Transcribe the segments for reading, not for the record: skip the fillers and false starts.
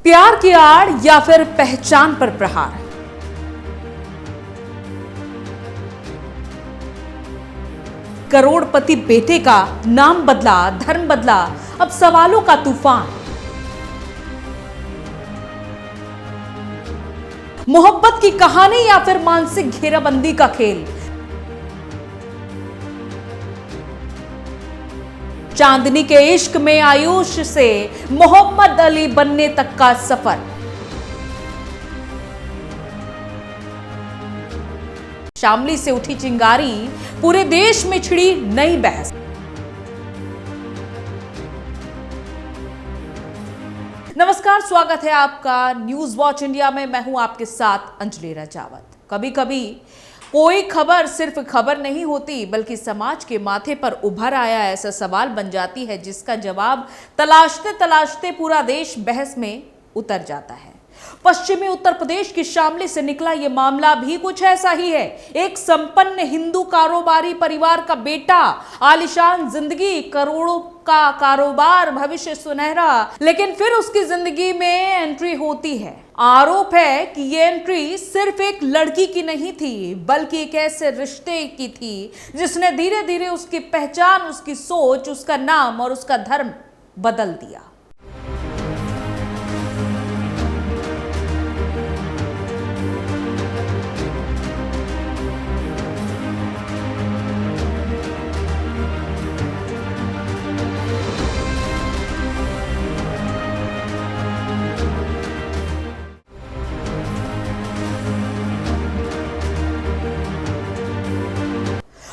प्यार की आड़ या फिर पहचान पर प्रहार। करोड़पति बेटे का नाम बदला, धर्म बदला, अब सवालों का तूफान। मोहब्बत की कहानी या फिर मानसिक घेराबंदी का खेल। चांदनी के इश्क में आयुष से मोहम्मद अली बनने तक का सफर। शामली से उठी चिंगारी, पूरे देश में छिड़ी नई बहस। नमस्कार, स्वागत है आपका न्यूज वॉच इंडिया में। मैं हूं आपके साथ अंजलि राजावत। कभी कभी कोई खबर सिर्फ खबर नहीं होती, बल्कि समाज के माथे पर उभर आया ऐसा सवाल बन जाती है जिसका जवाब तलाशते तलाशते पूरा देश बहस में उतर जाता है। पश्चिमी उत्तर प्रदेश की शामली से निकला यह मामला भी कुछ ऐसा ही है। एक संपन्न हिंदू कारोबारी परिवार का बेटा, आलीशान जिंदगी, करोड़ों का कारोबार, भविष्य सुनहरा, लेकिन फिर उसकी जिंदगी में एंट्री होती है। आरोप है कि ये एंट्री सिर्फ एक लड़की की नहीं थी, बल्कि एक ऐसे रिश्ते की थी जिसने धीरे धीरे उसकी पहचान, उसकी सोच, उसका नाम और उसका धर्म बदल दिया।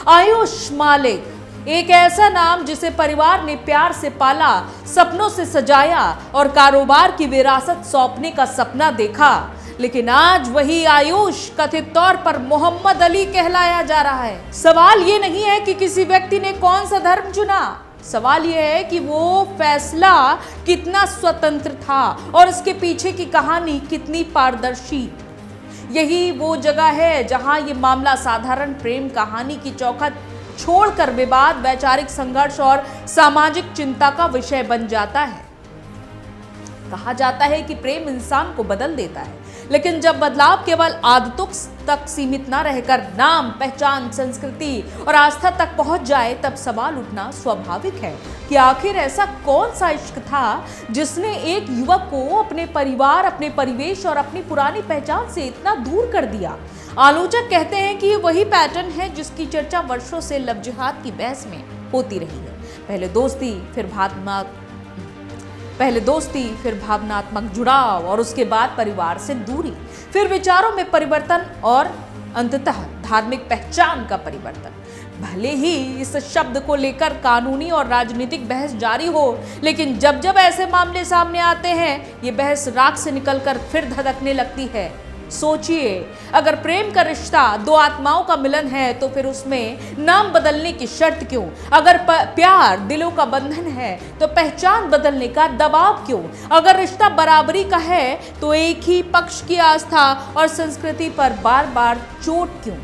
आयुष मालिक, एक ऐसा नाम जिसे परिवार ने प्यार से पाला, सपनों से सजाया और कारोबार की विरासत सौंपने का सपना देखा। लेकिन आज वही आयुष कथित तौर पर मोहम्मद अली कहलाया जा रहा है। सवाल ये नहीं है कि किसी व्यक्ति ने कौन सा धर्म चुना, सवाल यह है कि वो फैसला कितना स्वतंत्र था और इसके पीछे की कहानी कितनी पारदर्शी। यही वो जगह है जहां ये मामला साधारण प्रेम कहानी की चौखट छोड़कर विवाद, वैचारिक संघर्ष और सामाजिक चिंता का विषय बन जाता है। कहा जाता है कि प्रेम इंसान को बदल देता है, लेकिन जब बदलाव केवल आदतों तक सीमित ना रहकर नाम, पहचान, संस्कृति और आस्था तक पहुंच जाए, तब सवाल उठना स्वाभाविक है कि आखिर ऐसा कौन सा इश्क था जिसने एक युवक को अपने परिवार, अपने परिवेश और अपनी पुरानी पहचान से इतना दूर कर दिया। आलोचक कहते हैं कि ये वही पैटर्न है जिसकी चर्चा वर्षों से लव जिहाद की बहस में होती रही है। पहले दोस्ती, फिर भावनात्मक जुड़ाव और उसके बाद परिवार से दूरी, फिर विचारों में परिवर्तन और अंततः धार्मिक पहचान का परिवर्तन। भले ही इस शब्द को लेकर कानूनी और राजनीतिक बहस जारी हो, लेकिन जब जब ऐसे मामले सामने आते हैं, ये बहस राख से निकलकर फिर धधकने लगती है। सोचिए, अगर प्रेम का रिश्ता दो आत्माओं का मिलन है तो फिर उसमें नाम बदलने की शर्त क्यों? अगर प्यार दिलों का बंधन है तो पहचान बदलने का दबाव क्यों? अगर रिश्ता बराबरी का है तो एक ही पक्ष की आस्था और संस्कृति पर बार बार चोट क्यों?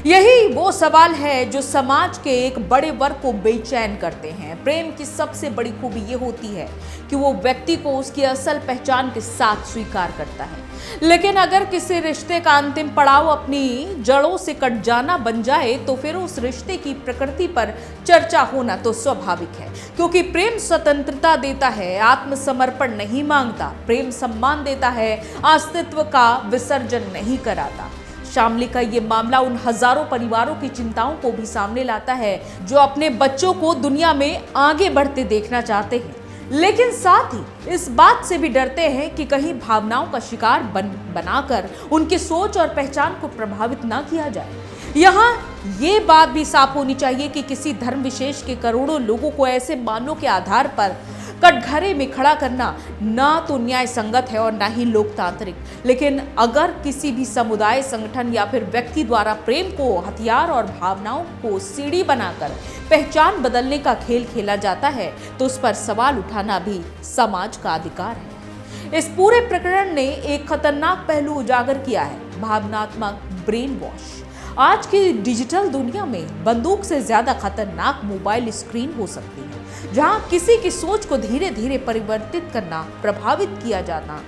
यही वो सवाल है जो समाज के एक बड़े वर्ग को बेचैन करते हैं। प्रेम की सबसे बड़ी खूबी ये होती है कि वो व्यक्ति को उसकी असल पहचान के साथ स्वीकार करता है। लेकिन अगर किसी रिश्ते का अंतिम पड़ाव अपनी जड़ों से कट जाना बन जाए, तो फिर उस रिश्ते की प्रकृति पर चर्चा होना तो स्वाभाविक है, क्योंकि प्रेम स्वतंत्रता देता है, आत्मसमर्पण नहीं मांगता। प्रेम सम्मान देता है, अस्तित्व का विसर्जन नहीं कराता। शामली का ये मामला उन हजारों परिवारों की चिंताओं को भी सामने लाता है जो अपने बच्चों को दुनिया में आगे बढ़ते देखना चाहते हैं, लेकिन साथ ही इस बात से भी डरते हैं कि कहीं भावनाओं का शिकार बनाकर उनकी सोच और पहचान को प्रभावित ना किया जाए। यहाँ ये बात भी साफ होनी चाहिए कि किसी धर्म विशेष के करोड़ों लोगों को ऐसे मानों के आधार पर कटघरे में खड़ा करना ना तो न्याय संगत है और ना ही लोकतांत्रिक। लेकिन अगर किसी भी समुदाय, संगठन या फिर व्यक्ति द्वारा प्रेम को हथियार और भावनाओं को सीढ़ी बनाकर पहचान बदलने का खेल खेला जाता है तो उस पर सवाल उठाना भी समाज का अधिकार है। इस पूरे प्रकरण ने एक खतरनाक पहलू उजागर किया है, भावनात्मक ब्रेन वॉश। आज की डिजिटल दुनिया में बंदूक से ज्यादा खतरनाक मोबाइल स्क्रीन हो सकती है, जहां किसी की सोच को धीरे धीरे परिवर्तित करना, प्रभावित किया जाना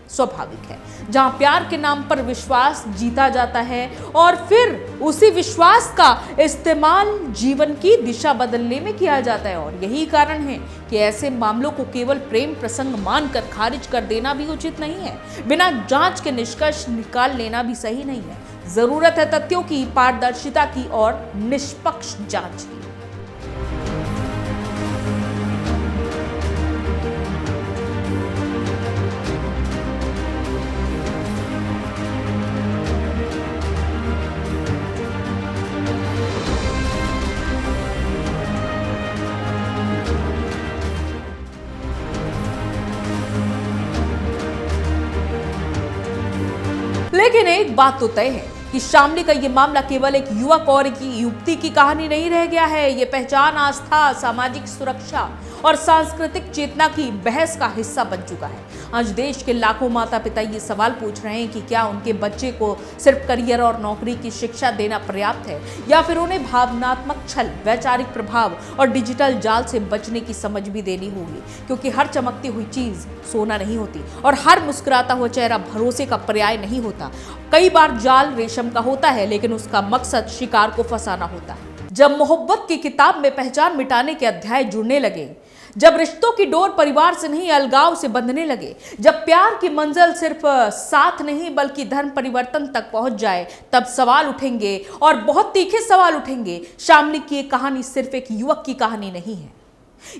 स्वाभाविक है, जहां प्यार के नाम पर विश्वास जीता जाता है और फिर उसी विश्वास का इस्तेमाल जीवन की दिशा बदलने में किया जाता है। और यही कारण है कि ऐसे मामलों को केवल प्रेम प्रसंग मानकर खारिज कर देना भी उचित नहीं है, बिना जांच के निष्कर्ष निकाल लेना भी सही नहीं है। जरूरत है तथ्यों की, पारदर्शिता की और निष्पक्ष जांच की। लेकिन एक बात तो तय है कि शामली का ये मामला केवल एक युवक और एक युवती की कहानी नहीं रह गया है। ये पहचान, आस्था, सामाजिक सुरक्षा और सांस्कृतिक चेतना की बहस का हिस्सा बन चुका है। आज देश के लाखों माता पिता ये सवाल पूछ रहे हैं कि क्या उनके बच्चे को सिर्फ करियर और नौकरी की शिक्षा देना पर्याप्त है, या फिर उन्हें भावनात्मक छल, वैचारिक प्रभाव और डिजिटल जाल से बचने की समझ भी देनी होगी। क्योंकि हर चमकती हुई चीज सोना नहीं होती और हर मुस्कुराता हुआ चेहरा भरोसे का पर्याय नहीं होता। कई बार जाल रेशम का होता है, लेकिन उसका मकसद शिकार को फंसाना होता है। जब मोहब्बत की किताब में पहचान मिटाने के अध्याय जुड़ने लगे, जब रिश्तों की डोर परिवार से नहीं अलगाव से बंधने लगे, जब प्यार की मंजिल सिर्फ साथ नहीं बल्कि धर्म परिवर्तन तक पहुंच जाए, तब सवाल उठेंगे और बहुत तीखे सवाल उठेंगे। शामली की एक कहानी सिर्फ एक युवक की कहानी नहीं है,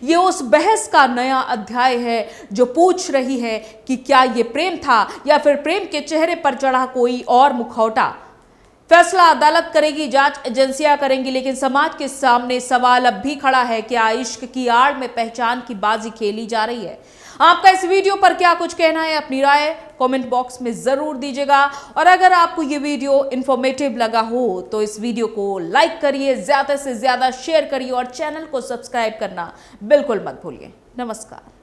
ये उस बहस का नया अध्याय है जो पूछ रही है कि क्या ये प्रेम था या फिर प्रेम के चेहरे पर चढ़ा कोई और मुखौटा। फैसला अदालत करेगी, जांच एजेंसियां करेंगी, लेकिन समाज के सामने सवाल अब भी खड़ा है, क्या इश्क की आड़ में पहचान की बाजी खेली जा रही है। आपका इस वीडियो पर क्या कुछ कहना है, अपनी राय कमेंट बॉक्स में जरूर दीजिएगा। और अगर आपको ये वीडियो इंफॉर्मेटिव लगा हो तो इस वीडियो को लाइक करिए, ज्यादा से ज्यादा शेयर करिए और चैनल को सब्सक्राइब करना बिल्कुल मत भूलिए। नमस्कार।